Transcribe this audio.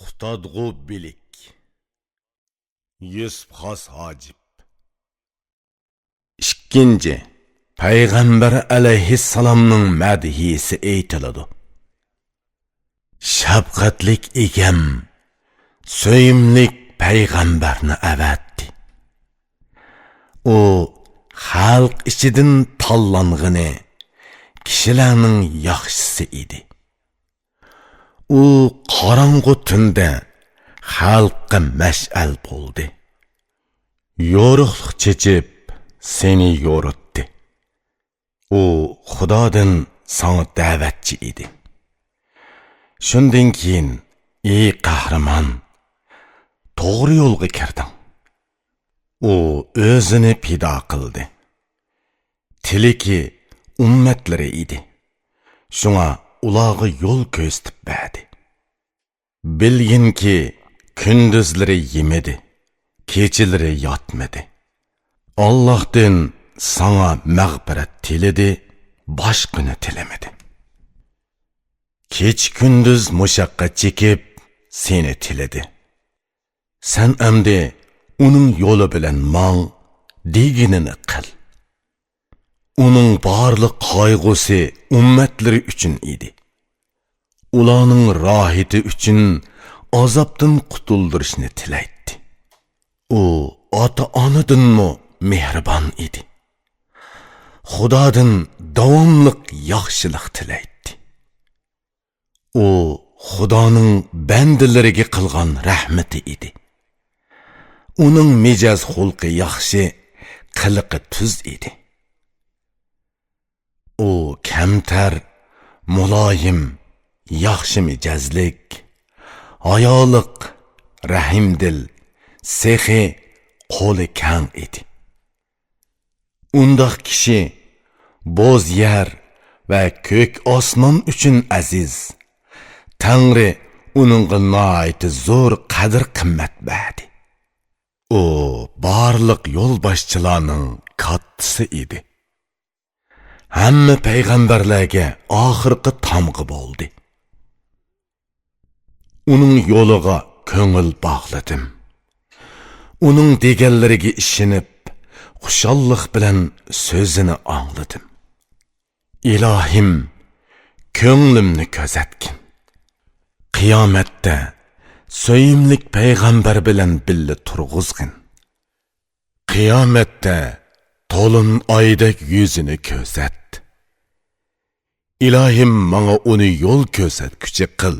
Qutadg'u bilik. Yusuf Xos Hojib. Ikkinchi, Payg'ambar alayhissalomning madhiysi aytiladi. Shafqatlik egam, so'yimlik payg'ambarni avatdi. U xalq ichidan tanlang'ini, kishilarning yaxshisi edi. U qorong'u tunda xalqqa mash'al bo'ldi. Yo'riqlik chechib seni yo'ritdi. U Xudodan sana da'vatchi edi. Shundan keyin ey qahramon, to'g'ri yo'lga kirding. U o'zini pido qildi. Tiliki ummatlari edi. Shunga ularga yo'l ko'rsatib berdi. Bilginki kunduzlari yemedi, kechalari yotmadi. Allohdan sana mag'firat tiledi, boshqani tilamadi. Kech kunduz mushaqqat chekib seni tiladi. Sen amdi uning yo'li bilan mang, deginini qil. Uning barliq qayg'usi ummatlari uchun edi. Ularning rohati uchun azobdan qutuldirishni tilaydi. U ota-onadanmi mehribon edi. Xudodan davomliq yaxshilik tilaydi. U Xudoning bandalariga qilgan rahmati edi. Uning mijoz xulqi yaxshi, qiliqi tuz edi. U kamtar, muloyim, yaxshi mijozlik, ayoliq, rahimdil, sehi, qo'li kang edi. Undaq kishi bo'z yer va ko'k osmon uchun aziz. Tangri uningga nihoyatda zo'r qadr-qimmat berdi. U barliq yo'lboshchilarning kattasi edi. Hamma payg'ambarlarga oxirgi tamg'i bo'ldi. Uning yo'liga ko'ngil bog'ladim. Uning deganlariga ishonib, xushallik bilan so'zini angladim. Ilohim, ko'nglimni ko'zatgin. Qiyomatda so'yimlik payg'ambar bilan billa turg'izgin. Qiyomatda to'lin oydek yuzini ko'zat. Ilohim, menga uni yo'l ko'rsatguchi qil.